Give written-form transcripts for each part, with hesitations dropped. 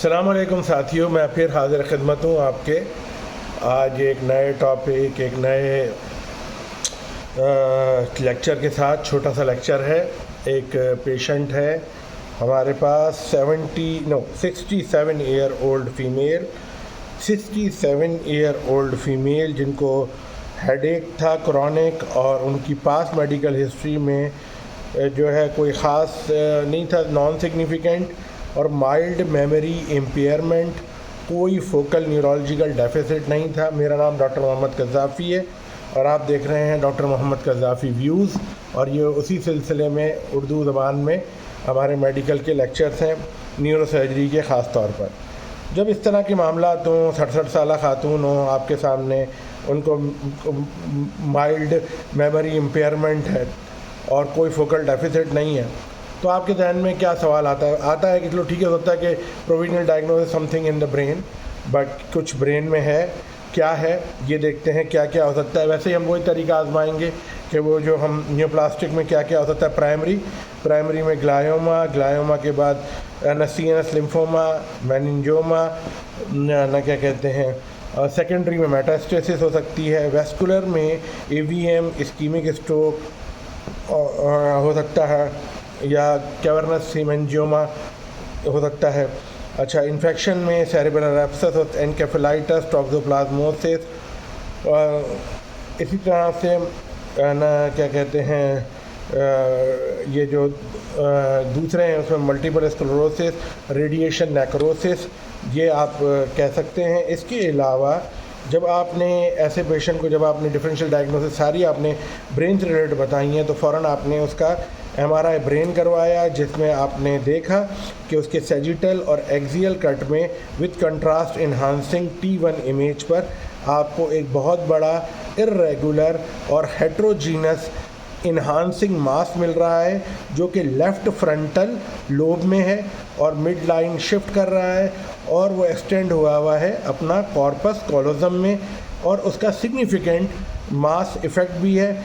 अस्सलाम वालेकुम साथियों, मैं फिर हाज़िर ख़िदमत हूँ आपके। आज एक नए टॉपिक, एक नए लेक्चर के साथ। छोटा सा लेक्चर है। एक पेशेंट है हमारे पास 67 year old female, 67 year old female जिनको हेडेक था क्रॉनिक, और उनकी पास मेडिकल हिस्ट्री में जो है कोई ख़ास नहीं था, नॉन सिग्निफिकेंट, और माइल्ड मेमोरी इम्पेयरमेंट, कोई फोकल न्यूरोलॉजिकल डेफिसिट नहीं था। मेरा नाम डॉक्टर मोहम्मद कज़ाफ़ी है और आप देख रहे हैं डॉक्टर मोहम्मद कज़ाफ़ी व्यूज़, और ये उसी सिलसिले में उर्दू ज़बान में हमारे मेडिकल के लेक्चर्स हैं न्यूरो सर्जरी के ख़ास तौर पर। जब इस तरह के मामला हों, 67 साल खातून हों आपके सामने, उनको माइल्ड मेमोरी इम्पेयरमेंट है और कोई फोकल डेफिसिट नहीं है, तो आपके जहन में क्या सवाल आता है कि चलो ठीक है, होता है कि provisional diagnosis something in the brain, but कुछ ब्रेन में है, क्या है ये देखते हैं क्या क्या हो सकता है। वैसे ही हम वही तरीका आजमाएंगे कि वो जो हम न्यूप्लास्टिक में क्या क्या हो सकता है। प्राइमरी में ग्लायोमा के बाद सीएनएस लिम्फोमा, मेनिंजोमा ना क्या कहते हैं, सेकेंडरी में मेटास्टेसिस हो सकती है, वेस्कुलर में एवीएम, इस्कीमिक स्ट्रोक हो सकता है, या कैवर्नस हेमेंजियोमा हो सकता है। अच्छा, इन्फेक्शन में सेरेब्रल एब्सेस और एनकेफेलाइटिस, टॉक्सोप्लाज्मोसिस, इसी तरह से ना क्या कहते हैं, ये जो दूसरे हैं उसमें मल्टीपल स्क्लेरोसिस, रेडिएशन नेक्रोसिस, ये आप कह सकते हैं। इसके अलावा जब आपने ऐसे पेशेंट को, जब आपने डिफरेंशियल डायग्नोसिस सारी आपने ब्रेन से रिलेटेड बताई हैं, तो फ़ौरन आपने उसका एमआरआई ब्रेन करवाया, जिसमें आपने देखा कि उसके सैजिटल और एक्सियल कट में with contrast enhancing T1 image पर आपको एक बहुत बड़ा इर्रेगुलर और हेट्रोजीनस इन्हांसिंग मास मिल रहा है, जो कि लेफ़्ट फ्रंटल लोब में है और मिड लाइन शिफ्ट कर रहा है, और वो एक्सटेंड हुआ है अपना कॉर्पस कॉलोजम में, और उसका सिग्निफिकेंट मास इफ़ेक्ट भी है,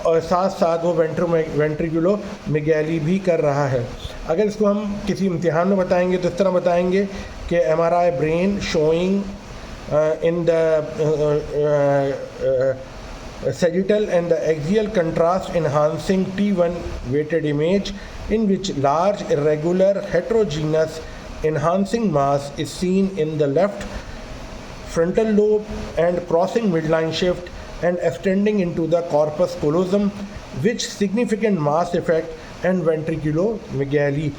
और साथ साथ वो वेंट्रिकुलो मिगैली भी कर रहा है। अगर इसको हम किसी इम्तिहान में बताएंगे तो इस तरह बताएंगे कि MRI brain showing in the sagittal and the axial contrast enhancing T1 weighted image in which large irregular heterogeneous enhancing mass is seen in the left frontal lobe and crossing midline shift and extending into the corpus callosum, which significant mass effect and ventriculomegaly।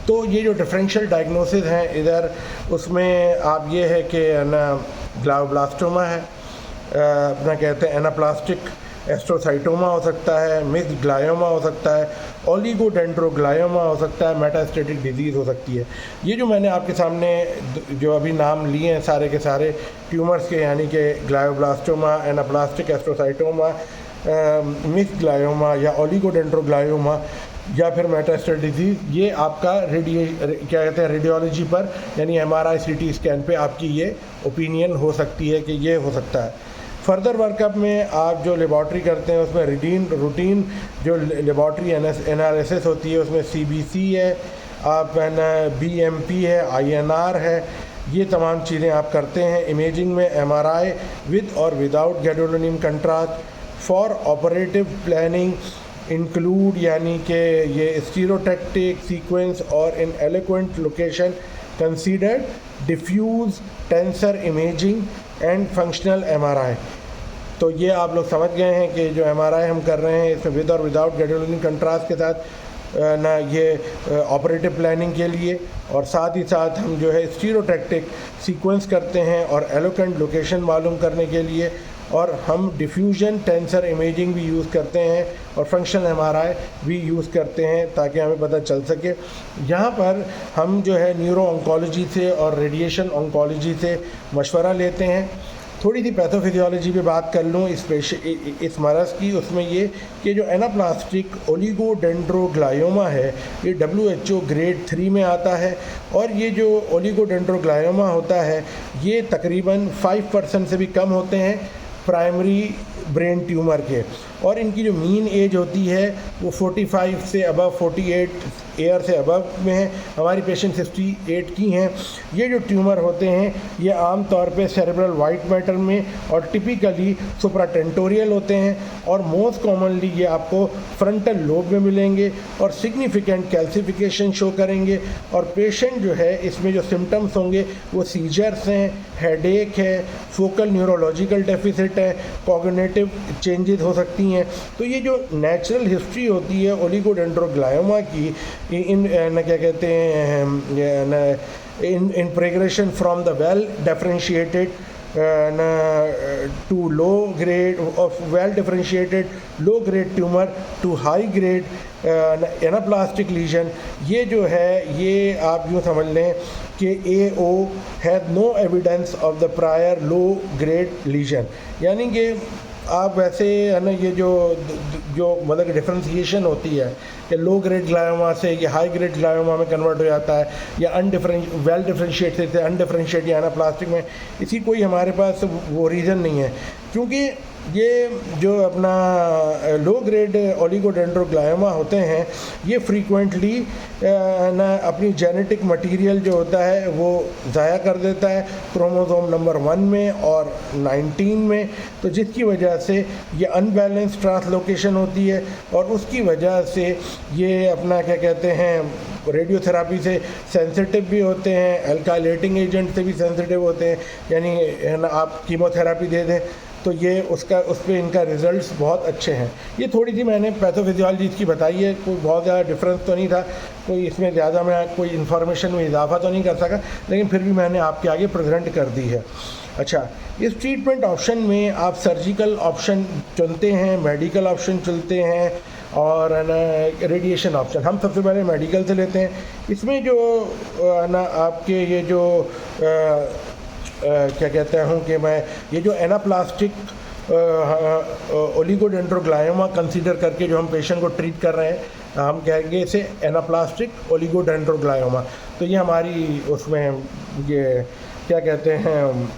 तो ये जो differential diagnosis हैं इधर, उसमें आप ये है कि ना ग्लायोब्लास्टोमा है, अपना कहते हैं एनाप्लास्टिक एस्ट्रोसाइटोमा हो सकता है, मिक्स्ड ग्लायोमा हो सकता है, ओलिगोडेंड्रोग्लायोमा हो सकता है, मेटास्टेटिक डिजीज़ हो सकती है। ये जो मैंने आपके सामने जो अभी नाम लिए हैं सारे के सारे ट्यूमर्स के, यानी कि ग्लायोब्लास्टोमा, एनाप्लास्टिक एस्ट्रोसाइटोमा, मिक्स्ड ग्लायोमा या ओलिगोडेंड्रोग्लायोमा या फिर मेटास्टेटिक डिजीज़, ये आपका क्या कहते हैं रेडियोलॉजी पर, यानी एमआरआई सीटी स्कैन पे आपकी ये ओपिनियन हो सकती है कि ये हो सकता है। फर्दर वर्कअप में आप जो लेबॉर्ट्री करते हैं उसमें रूटीन जो लेबॉर्ट्री एनालिसिस होती है उसमें CBC है, आप BMP है, INR है, ये तमाम चीज़ें आप करते हैं। इमेजिंग में MRI विद और without gadolinium contrast for operative planning include, यानी कि ये स्टीरियोटैक्टिक सीक्वेंस और in eloquent location considered, diffuse tensor imaging and functional MRI। तो ये आप लोग समझ गए हैं कि जो MRI हम कर रहे हैं इसमें विद और विदाउट गैडोलिनियम कंट्रास्ट के साथ ना ये ऑपरेटिव प्लानिंग के लिए, और साथ ही साथ हम जो है स्टीरियोटैक्टिक सीक्वेंस करते हैं और एलोक्वेंट लोकेशन मालूम करने के लिए, और हम डिफ्यूजन टेंसर इमेजिंग भी यूज़ करते हैं और फंक्शनल MRI भी यूज़ करते हैं ताकि हमें पता चल सके। यहाँ पर हम जो है न्यूरो ऑन्कोलॉजी से और रेडिएशन ऑन्कोलॉजी से मशवरा लेते हैं। थोड़ी सी पैथोफिजियोलॉजी पे बात कर लूँ इस मरज़ की, उसमें ये कि जो एनाप्लास्टिक ओलिगोडेंड्रोग्लायोमा है ये WHO ग्रेड 3 में आता है, और ये जो ओलिगोडेंड्रोग्लायोमा होता है ये तकरीबन 5% से भी कम होते हैं प्राइमरी ब्रेन ट्यूमर के, और इनकी जो मीन एज होती है वो 45 से अबव 48 ईयर से अबव में है, हमारी पेशेंट 68 की हैं। ये जो ट्यूमर होते हैं ये आम तौर पे सेरेब्रल वाइट मैटर में और टिपिकली सुप्राटेंटोरियल होते हैं और मोस्ट कॉमनली ये आपको फ्रंटल लोब में मिलेंगे और सिग्निफिकेंट कैल्सिफिकेशन शो करेंगे। और पेशेंट जो है इसमें जो सिम्टम्स होंगे वो सीजर्स हैं, हेडेक है, फोकल न्यूरोलॉजिकल डेफिसिट है, कॉग्निटिव चेंजेस हो सकती हैं। तो ये जो नेचुरल हिस्ट्री होती है ओलिगोडेंड्रोग्लायोमा की इन क्या कहते हैं in progression from the well differentiated to low grade of well differentiated low grade tumor to high grade anaplastic lesion, ये जो है ये आप यूँ समझ लें कि AO had no evidence of the prior low grade lesion। यानी कि आप वैसे है ना ये जो मतलब डिफ्रेंशिएशन होती है कि लो ग्रेड ग्लायोमा से ये हाई ग्रेड ग्लायोमा में कन्वर्ट हो जाता है या वेल डिफ्रेंशिएट से अनडिफ्रेंशिएट या एनाप्लास्टिक में, इसी कोई हमारे पास वो रीज़न नहीं है। क्योंकि ये जो अपना लो ग्रेड ओलिगोडेंड्रोग्लायोमा होते हैं ये फ्रीक्वेंटली ना अपनी जेनेटिक मटेरियल जो होता है वो ज़ाया कर देता है क्रोमोसोम नंबर 1 में और 19 में, तो जिसकी वजह से ये अनबैलेंस ट्रांसलोकेशन होती है और उसकी वजह से ये अपना क्या कहते हैं रेडियोथेरापी से सेंसिटिव भी होते हैं, अल्काइलेटिंग एजेंट से भी सेंसिटिव होते हैं। यानी है ना आप कीमोथेरापी दे दें तो ये उस पर इनका रिज़ल्ट्स बहुत अच्छे हैं। ये थोड़ी सी मैंने पैथोफिजियोलॉजी इसकी बताई है, कोई बहुत ज़्यादा डिफरेंस तो नहीं था, कोई इसमें ज़्यादा मैं कोई इन्फॉर्मेशन में इजाफा तो नहीं कर सका, लेकिन फिर भी मैंने आपके आगे प्रेजेंट कर दी है। अच्छा, इस ट्रीटमेंट ऑप्शन में आप सर्जिकल ऑप्शन चुनते हैं, मेडिकल ऑप्शन चुनते हैं और है ना रेडिएशन ऑप्शन। हम सबसे पहले मेडिकल से लेते हैं। इसमें जो है ना आपके ये जो क्या कहते हूँ कि मैं ये जो एनाप्लास्टिक ओलिगोडेंड्रोग्लायोमा कंसीडर करके जो हम पेशेंट को ट्रीट कर रहे हैं, हम कहेंगे इसे एनाप्लास्टिक ओलिगोडेंड्रोग्लायोमा। तो ये हमारी उसमें ये क्या कहते हैं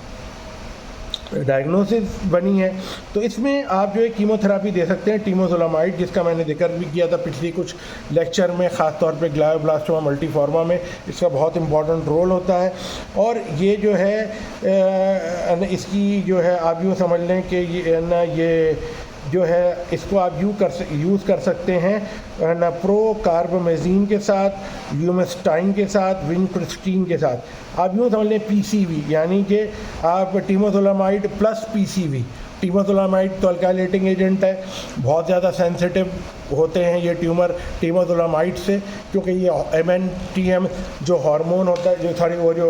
डायग्नोसिस बनी है। तो इसमें आप जो है कीमोथेरापी दे सकते हैं टीमोजोलामाइड, जिसका मैंने जिक्र भी किया था पिछली कुछ लेक्चर में, ख़ास तौर पे ग्लायोब्लास्टोमा मल्टीफॉर्मा में इसका बहुत इंपॉर्टेंट रोल होता है। और ये जो है इसकी जो है आप यूँ समझ लें कि ये जो है इसको आप यूज़ कर सकते हैं ना प्रोकार्बामेज़ीन के साथ, ल्यूमेस्टाइन के साथ, विनक्रिस्टीन के साथ। आप यूँ समझ लें PCV, यानी कि आप टीमोजोलामाइड प्लस PCV। टीमोजोलामाइड तो अल्काइलेटिंग एजेंट है, बहुत ज़्यादा सेंसिटिव होते हैं ये ट्यूमर टीमोजोलामाइड से, क्योंकि ये MNTM जो हार्मोन होता है, जो सॉरी वो जो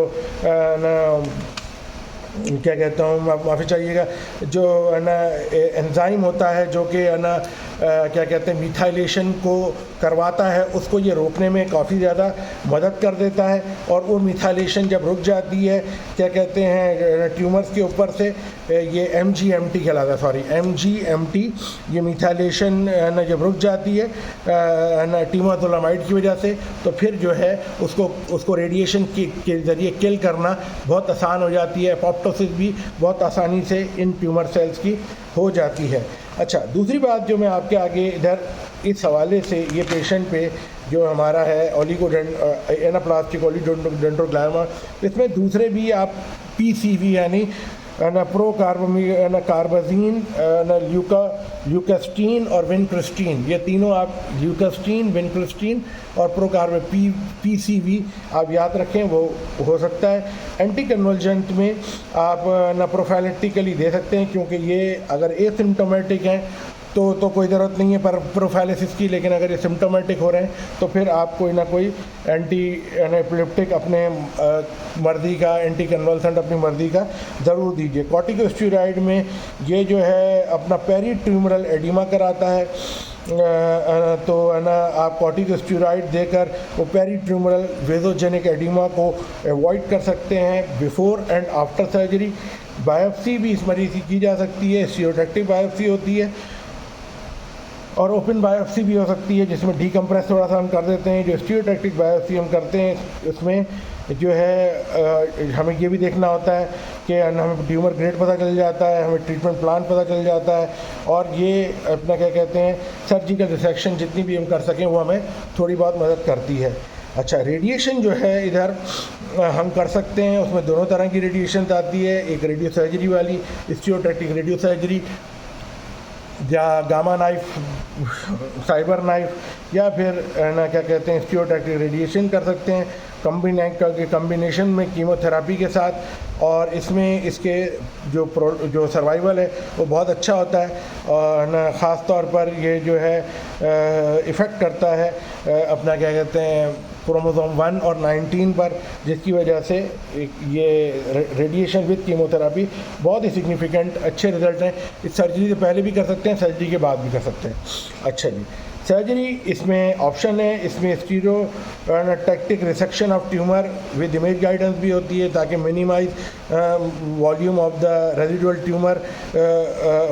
क्या कहता हूँ, माफ़ी चाहिएगा, जो है ना एंजाइम होता है जो कि है ना क्या कहते हैं मिथाइलेशन को करवाता है, उसको ये रोकने में काफ़ी ज़्यादा मदद कर देता है। और वो मिथाइलेशन जब रुक जाती है क्या कहते हैं ट्यूमर्स के ऊपर से, ये MGMT कहलाता है, सॉरी MGMT, ये मिथाइलेशन ना जब रुक जाती है ना टीमोजोलामाइड की वजह से, तो फिर जो है उसको रेडिएशन के ज़रिए किल करना बहुत आसान हो जाती है। एपोप्टोसिस भी बहुत आसानी से इन ट्यूमर सेल्स की हो जाती है। अच्छा, दूसरी बात जो मैं आपके आगे इधर इस हवाले से ये पेशेंट पे जो हमारा है एनाप्लास्टिक ओलिगोडेंड्रोग्लायोमा, इसमें दूसरे भी आप PCV यानी कार्बाजीन, ल्यूकेस्टीन और विनक्रिस्टीन, ये तीनों आप ल्यूकेस्टीन, विनक्रिस्टीन और PCV आप याद रखें, वो हो सकता है। एंटी कन्वल्जेंट में आप प्रोफाइलेक्टिकली दे सकते हैं, क्योंकि ये अगर एसिम्टोमेटिक हैं तो कोई ज़रूरत नहीं है पर प्रोफाइलिसिस की, लेकिन अगर ये सिम्टोमेटिक हो रहे हैं तो फिर आप कोई ना कोई एंटी एपिलेप्टिक अपने मर्ज़ी का, एंटी कन्वल्सेंट अपनी मर्ज़ी का ज़रूर दीजिए। कॉर्टिकोस्टेरॉइड में ये जो है अपना पेरीट्यूमरल एडिमा कराता है, तो है ना आप कॉर्टिकोस्टेरॉइड देकर वो पेरीट्यूमरल वेजोजेनिक एडिमा को अवॉइड कर सकते हैं before and after surgery. Biopsy भी इस मरीज़ की जा सकती है, स्टीरियोटैक्टिक बायोप्सी होती है और ओपन बायोप्सी भी हो सकती है, जिसमें डीकम्प्रेस थोड़ा सा हम कर देते हैं। जो स्टीरियोटैक्टिक बायोप्सी हम करते हैं उसमें जो है हमें ये भी देखना होता है कि हमें ट्यूमर ग्रेड पता चल जाता है, हमें ट्रीटमेंट प्लान पता चल जाता है, और ये अपना क्या कहते हैं सर्जिकल रिसेक्शन जितनी भी हम कर सकें वो हमें थोड़ी बहुत मदद करती है। अच्छा, रेडिएशन जो है इधर हम कर सकते हैं, उसमें दोनों तरह की रेडिएशन आती है, एक रेडियो सर्जरी वाली स्टीरियोटैक्टिक रेडियो सर्जरी या गामा नाइफ, साइबर नाइफ, या फिर ना क्या कहते हैं स्टीरियोटैक्टिक रेडिएशन कर सकते हैं कम्बिनेशन में कीमोथेरापी के साथ, और इसमें इसके जो सर्वाइवल है वो बहुत अच्छा होता है, और ना ख़ास तौर पर ये जो है इफ़ेक्ट करता है अपना क्या कहते हैं क्रोमोसोम 1 और 19 पर, जिसकी वजह से ये रेडिएशन विद कीमोथेरापी बहुत ही सिग्निफिकेंट अच्छे रिजल्ट हैं। इस सर्जरी से पहले भी कर सकते हैं, सर्जरी के बाद भी कर सकते हैं। अच्छा जी, सर्जरी इसमें ऑप्शन है, इसमें stereotactic resection of tumour with image guidance भी होती है ताकि minimise volume of the residual tumour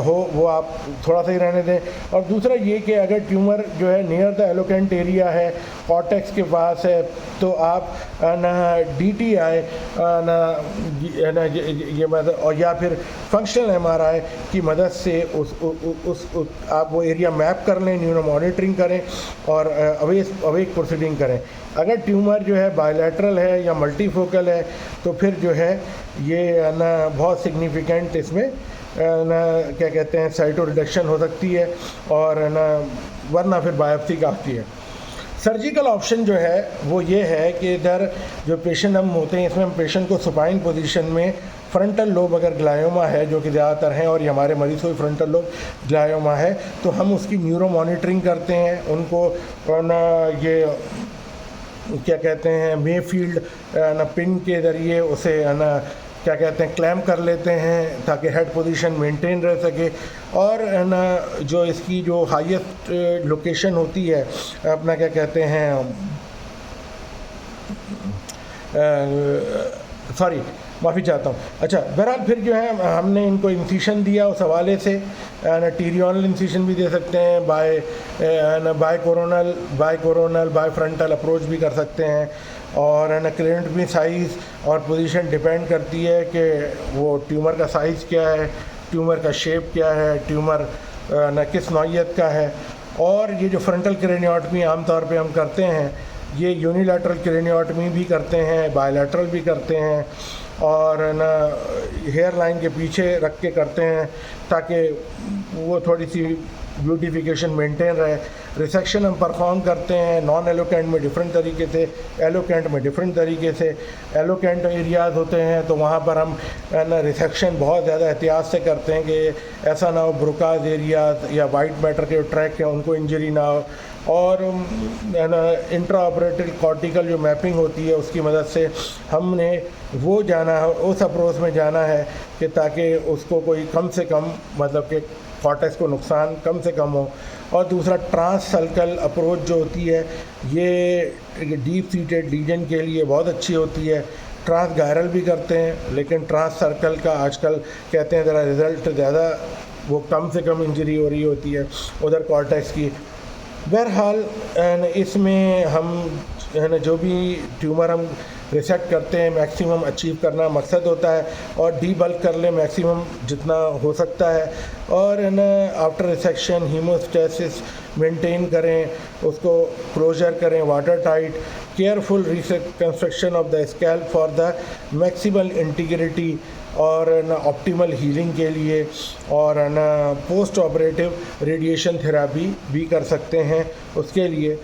हो, वो आप थोड़ा सा ही रहने दें। और दूसरा ये कि अगर ट्यूमर जो है नियर द एलोकेंट एरिया है, कॉर्टेक्स के पास है, तो आप ना DTI ना ये मदद, और या फिर फंक्शनल MRI की मदद से उस आप वो एरिया मैप कर लें, न्यूरो मॉनिटरिंग करें और अवेक प्रोसीडिंग करें। अगर ट्यूमर जो है बायलैटरल है या मल्टीफोकल है तो फिर जो है ये ना बहुत सिग्निफिकेंट इसमें ना क्या कहते हैं साइटो रिडक्शन हो सकती है, और ना वरना फिर बायोप्सी काफ़ी है। सर्जिकल ऑप्शन जो है वो ये है कि इधर जो पेशेंट हम होते हैं इसमें हम पेशेंट को सुपाइन पोजीशन में फ्रंटल लोब अगर ग्लायोमा है, जो कि ज़्यादातर हैं और ये हमारे मरीज़ को फ्रंटल लोब ग्लायोमा है, तो हम उसकी न्यूरो मॉनिटरिंग करते हैं, उनको ना ये क्या कहते हैं मेफील्ड ना पिन के ज़रिए उसे ना क्या कहते हैं क्लैम्प कर लेते हैं ताकि हेड पोजीशन मेंटेन रह सके, और ना जो इसकी जो हाईएस्ट लोकेशन होती है अपना क्या कहते हैं माफ़ी चाहता हूँ। अच्छा, बहरहाल फिर जो है हमने इनको इंसिशन दिया, उस हवाले से ना टीरियोनल इंसिशन भी दे सकते हैं, by coronal by frontal approach भी कर सकते हैं, और ना क्लिनिक में साइज़ और पोजीशन डिपेंड करती है कि वो ट्यूमर का साइज़ क्या है, ट्यूमर का शेप क्या है, ट्यूमर ना किस नौइयत का है। और ये जो फ्रंटल क्रेनियोटमी आमतौर पे हम करते हैं, ये यूनिलैटरल क्रेनियोटमी भी करते हैं, बायलैटरल भी करते हैं, और ना हेयर लाइन के पीछे रख के करते हैं ताकि वो थोड़ी सी ब्यूटिफिकेशन मेंटेन रहे। रिसेक्शन हम परफॉर्म करते हैं नॉन एलोकेंट में डिफरेंट तरीके से, एलोकेंट में डिफरेंट तरीके से। एलोकेंट एरियाज़ होते हैं तो वहाँ पर हम ना रिसेक्शन बहुत ज़्यादा एहतियात से करते हैं कि ऐसा ना हो ब्रुकाज एरियाज या वाइट मैटर के ट्रैक हैं उनको इंजरी ना हो, और ना इंट्रा ऑपरेटिव कॉर्टिकल जो मैपिंग होती है उसकी मदद से हमने वो जाना है, उस अप्रोच में जाना है कि ताकि उसको कोई कम से कम मतलब कि कॉर्टेक्स को नुकसान कम से कम हो। और दूसरा ट्रांस सर्कल अप्रोच जो होती है ये डीप सीटेड लीजन के लिए बहुत अच्छी होती है। ट्रांस गायरल भी करते हैं लेकिन ट्रांस सर्कल का आजकल कहते हैं ज़रा रिज़ल्ट ज़्यादा, वो कम से कम इंजरी हो रही होती है उधर कॉर्टेक्स की। बहरहाल इसमें हम है ना जो भी ट्यूमर हम रिसेक्ट करते हैं मैक्सिमम अचीव करना मकसद होता है, और डी बल्क कर ले मैक्सिमम जितना हो सकता है, और है ना आफ्टर रिसेक्शन हीमोस्टेसिस मेंटेन करें, उसको क्लोजर करें water tight, careful reconstruction of the scalp for the maximal integrity और ना ऑप्टिमल हीलिंग के लिए, और ना पोस्ट ऑपरेटिव रेडिएशन थेरापी भी कर सकते हैं। उसके लिए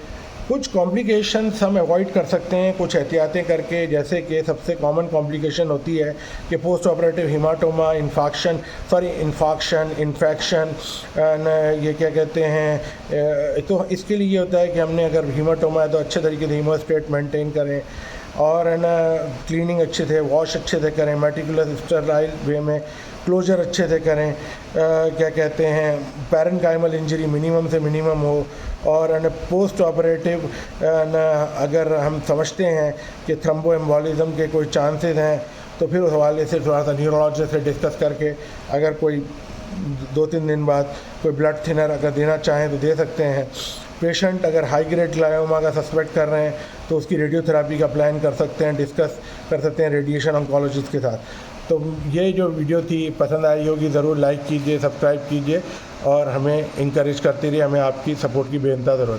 कुछ कॉम्प्लिकेशंस हम अवॉइड कर सकते हैं कुछ एहतियातें करके, जैसे कि सबसे कॉमन कॉम्प्लिकेशन होती है कि पोस्ट ऑपरेटिव हीमाटोमा, इन्फेक्शन, ये क्या कहते हैं, तो इसके लिए ये होता है कि हमने अगर हीमाटोमा है तो अच्छे तरीके से हीमोस्टेट मेंटेन करें, और है ना क्लीनिंग अच्छे से, वॉश अच्छे से करें, मेटिकुलस स्टरलाइल वे में क्लोजर अच्छे से करें, क्या कहते हैं पैरेन्काइमल इंजरी मिनिमम से मिनिमम हो, और है ना पोस्ट ऑपरेटिव ना अगर हम समझते हैं कि थ्रम्बो एम्बोलिज्म के कोई चांसेस हैं तो फिर उस हवाले से थोड़ा सा न्यूरोलॉजिस्ट से डिस्कस करके अगर कोई 2-3 दिन बाद कोई ब्लड थिनर अगर देना चाहें तो दे सकते हैं। पेशेंट अगर हाई ग्रेड ग्लायोमा का सस्पेक्ट कर रहे हैं तो उसकी रेडियोथेरेपी का प्लान कर सकते हैं, डिस्कस कर सकते हैं रेडिएशन ऑन्कोलॉजिस्ट के साथ। तो ये जो वीडियो थी पसंद आई होगी, ज़रूर लाइक कीजिए, सब्सक्राइब कीजिए और हमें इंकरेज करते रहिए। हमें आपकी सपोर्ट की बेनता ज़रूरत है।